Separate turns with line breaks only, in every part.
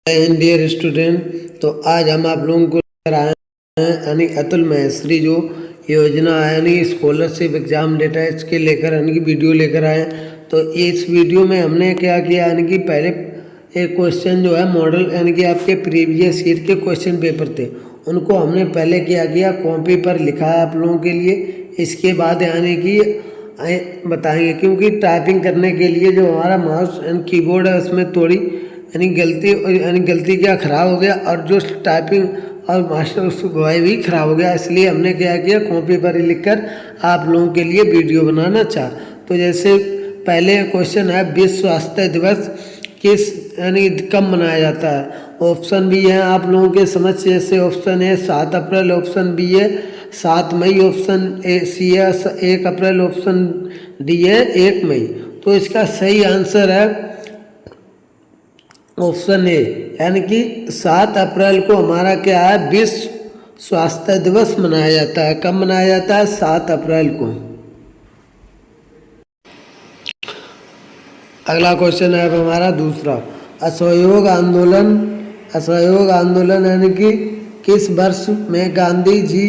Dear student, तो आज हम आप लोगों को लेकर आए हैं यानी अतुल महेश्वरी जो योजना है यानी स्कॉलरशिप एग्जाम डेटा इसके लेकर यानी कि वीडियो लेकर आए हैं। तो इस वीडियो में हमने क्या किया यानी कि पहले एक क्वेश्चन जो है मॉडल यानी कि आपके प्रीवियस ईयर के क्वेश्चन पेपर थे उनको हमने पहले क्या किया कॉपी पर लिखा है आप लोगों के लिए। इसके बाद यानी कि बताएंगे क्योंकि टाइपिंग करने के लिए जो हमारा माउस एंड कीबोर्ड है उसमें थोड़ी यानी गलती क्या ख़राब हो गया और जो टाइपिंग और मास्टर उसको गवाही भी ख़राब हो गया, इसलिए हमने क्या किया कॉपी पर ही लिखकर आप लोगों के लिए वीडियो बनाना चाहा। तो जैसे पहले क्वेश्चन है विश्व स्वास्थ्य दिवस किस यानी कब मनाया जाता है। ऑप्शन भी है आप लोगों के समझ, जैसे ऑप्शन ए 7 अप्रैल, ऑप्शन बी है 7 मई, ऑप्शन ए सी है 1 अप्रैल, ऑप्शन डी है 1 मई। तो इसका सही आंसर है ऑप्शन ए यानी कि 7 अप्रैल को हमारा क्या है विश्व स्वास्थ्य दिवस मनाया जाता है। कब मनाया जाता है? 7 अप्रैल को। अगला क्वेश्चन है अब हमारा दूसरा, असहयोग आंदोलन यानी कि किस वर्ष में गांधी जी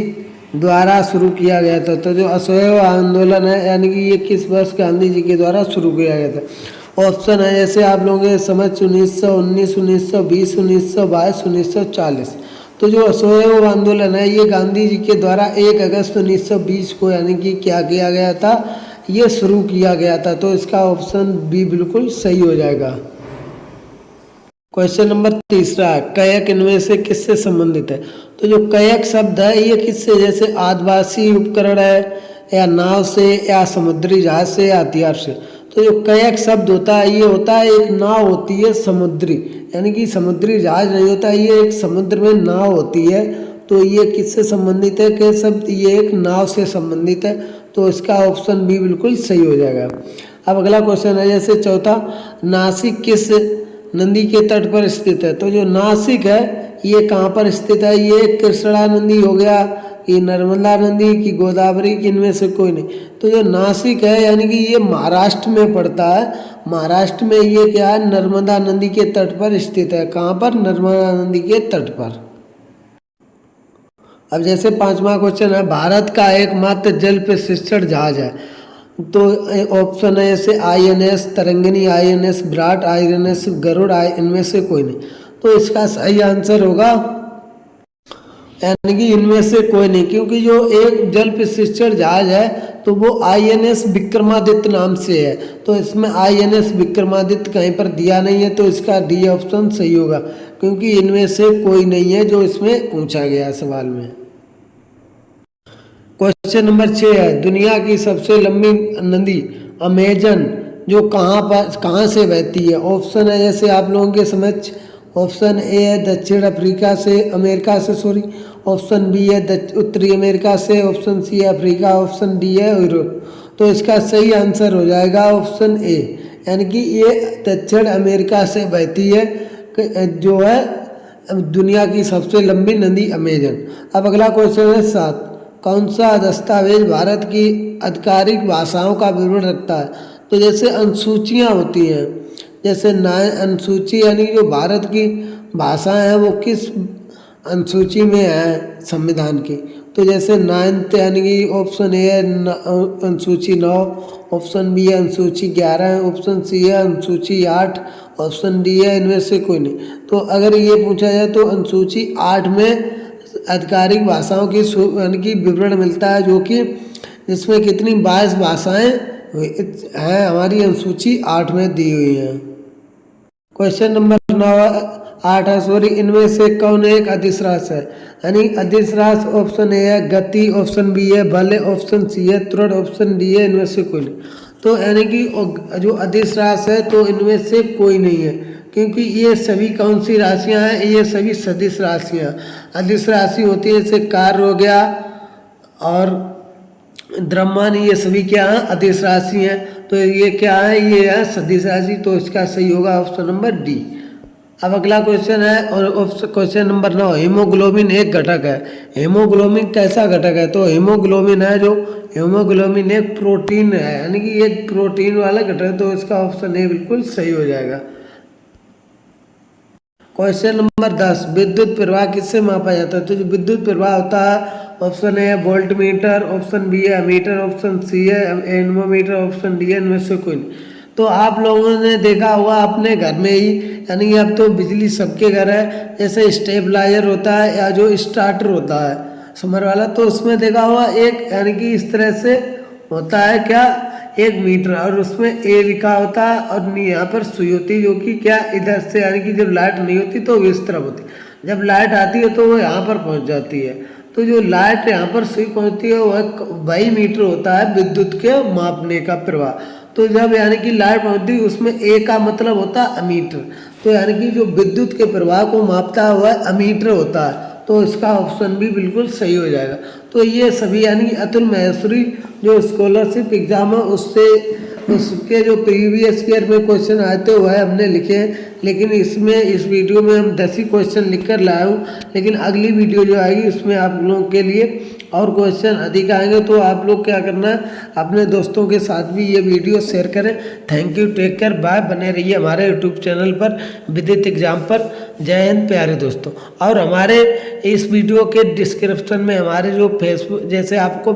द्वारा शुरू किया गया था। तो जो असहयोग आंदोलन है यानी कि ये किस वर्ष गांधी जी के द्वारा शुरू किया गया था। ऑप्शन है जैसे आप लोगों के समझ 1919, 1920, 1922, 1940। तो जो असहयोग आंदोलन है ये गांधी जी के द्वारा 1 अगस्त 1920 को यानी कि क्या किया गया था, ये शुरू किया गया था। तो इसका ऑप्शन बी बिल्कुल सही हो जाएगा। क्वेश्चन नंबर तीसरा, कयक इनमें से किससे संबंधित है। तो जो कयक शब्द है ये किससे, जैसे आदिवासी उपकरण है या नाव से या समुद्री जहाज से या हथियार से। तो जो कयक शब्द होता है ये होता है एक नाव होती है समुद्री, यानी कि समुद्री जहाज नहीं होता, ये एक समुद्र में नाव होती है। तो ये किससे संबंधित है, कई शब्द ये एक नाव से संबंधित है। तो इसका ऑप्शन बी बिल्कुल सही हो जाएगा। अब अगला क्वेश्चन है जैसे चौथा, नासिक किस नदी के तट पर स्थित है। तो जो नासिक है ये कहाँ पर स्थित है, ये कृष्णा नदी हो गया, ये नर्मदा नदी की, गोदावरी की, इनमें से कोई नहीं। तो जो नासिक है यानी कि ये महाराष्ट्र में पड़ता है। महाराष्ट्र में ये क्या है, नर्मदा नदी के तट पर स्थित है। कहाँ पर? नर्मदा नदी के तट पर। अब जैसे पांचवा क्वेश्चन है, भारत का एकमात्र जल प्रशिक्षण जहाज है। तो ऑप्शन है जैसे INS Tarangini, INS Virat, INS Garuda, इनमें से कोई नहीं। तो इसका सही आंसर होगा यानी कि इनमें से कोई नहीं, क्योंकि जो एक जल प्रशिक्षण जहाज है तो वो INS विक्रमादित्य नाम से है। तो इसमें INS विक्रमादित्य कहीं पर दिया नहीं है, तो इसका डी ऑप्शन सही होगा, क्योंकि इनमें से कोई नहीं है जो इसमें पूछा गया सवाल में। क्वेश्चन नंबर 6 है, दुनिया की सबसे लंबी नदी अमेजन जो कहाँ से बहती है। ऑप्शन है जैसे आप लोगों के समझ, ऑप्शन ए है दक्षिण अफ्रीका से, अमेरिका से सॉरी, ऑप्शन बी है उत्तरी अमेरिका से, ऑप्शन सी है अफ्रीका, ऑप्शन डी है यूरोप। तो इसका सही आंसर हो जाएगा ऑप्शन ए, यानी कि ये दक्षिण अमेरिका से बहती है जो है दुनिया की सबसे लंबी नदी अमेजन। अब अगला क्वेश्चन है 7, कौन सा दस्तावेज भारत की आधिकारिक भाषाओं का विवरण रखता है। तो जैसे अनुसूचियाँ होती हैं, जैसे 9 अनुसूची यानी जो भारत की भाषाएं हैं वो किस अनुसूची में है संविधान की। तो जैसे 9th यानी कि ऑप्शन ए है अनुसूची 9, ऑप्शन बी है अनुसूची 11, ऑप्शन सी है अनुसूची 8, ऑप्शन डी है इनमें से कोई नहीं। तो अगर ये पूछा जाए तो अनुसूची 8 में आधिकारिक भाषाओं की यानी कि विवरण मिलता है, जो कि जिसमें कितनी 22 भाषाएं हैं हमारी अनुसूची 8 में दी हुई हैं। क्वेश्चन नंबर 8 है सॉरी, इनमें से कौन एक अदिश राशि है। यानी अदिश राशि ऑप्शन ए है गति, ऑप्शन बी है बल, ऑप्शन सी है त्वरण, ऑप्शन डी है इनमें से कोई नहीं। तो यानी कि जो अदिश राशि है तो इनमें से कोई नहीं है, क्योंकि ये सभी कौन सी राशियाँ हैं, ये सभी सदिश राशियाँ। अदिश राशि होती है जैसे कार्य हो गया और द्रव्यमान, ये सभी क्या है अदिश राशि हैं। तो ये क्या है, ये है सदिश राशि। तो इसका सही होगा ऑप्शन नंबर डी। अब अगला क्वेश्चन है और क्वेश्चन नंबर 9, हीमोग्लोबिन एक घटक है। हीमोग्लोबिन कैसा घटक है। तो हीमोग्लोबिन है जो हीमोग्लोबिन एक प्रोटीन है, यानी कि एक प्रोटीन वाला घटक है। तो इसका ऑप्शन ए बिल्कुल सही हो जाएगा। क्वेश्चन नंबर 10, विद्युत प्रवाह किससे मापा जाता है? तो जो विद्युत प्रवाह होता है, ऑप्शन ए है वोल्ट मीटर, ऑप्शन बी है एमीटर, ऑप्शन सी है एनमोमीटर, ऑप्शन डी है इनमें से कोई नहीं। तो आप लोगों ने देखा होगा अपने घर में ही, यानी कि अब तो बिजली सबके घर है, जैसे स्टेबलाइजर होता है या जो स्टार्टर होता है समर वाला, तो उसमें देखा होगा एक यानी कि इस तरह से होता है क्या, एक मीटर, और उसमें ए लिखा होता है और यहाँ पर सुई होती है जो कि क्या इधर से, यानी कि जब लाइट नहीं होती तो इस तरफ होती है, जब लाइट आती है तो वो यहाँ पर पहुँच जाती है। तो जो लाइट यहाँ पर सुई पहुँचती है वही मीटर होता है विद्युत के मापने का प्रवाह। तो जब यानी कि लाइट पहुँचती है उसमें ए का मतलब होता है अमीटर, तो यानी कि जो विद्युत के प्रवाह को मापता है वह अमीटर होता है। तो इसका ऑप्शन भी बिल्कुल सही हो जाएगा। तो ये सभी यानी कि अतुल महेश्वरी जो स्कॉलरशिप एग्जाम है उससे उसके जो प्रीवियस ईयर में क्वेश्चन आए थे वह हमने लिखे हैं, लेकिन इसमें इस वीडियो में हम 10 ही क्वेश्चन लिख कर लाए हूँ, लेकिन अगली वीडियो जो आएगी उसमें आप लोगों के लिए और क्वेश्चन अधिक आएंगे। तो आप लोग क्या करना है, अपने दोस्तों के साथ भी ये वीडियो शेयर करें। Thank you, take care, bye, बने रहिए हमारे यूट्यूब चैनल पर विदित एग्जाम पर। जय हिंद प्यारे दोस्तों। और हमारे इस वीडियो के डिस्क्रिप्शन में हमारे जो फेसबुक, जैसे आपको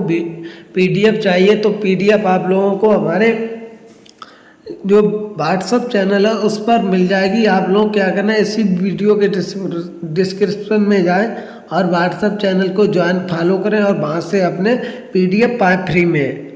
PDF चाहिए तो PDF आप लोगों को हमारे जो व्हाट्सअप चैनल है उस पर मिल जाएगी। आप लोग क्या करना है, इसी वीडियो के डिस्क्रिप्शन में जाएं और व्हाट्सअप चैनल को ज्वाइन फॉलो करें और वहाँ से अपने PDF पाएँ फ्री में।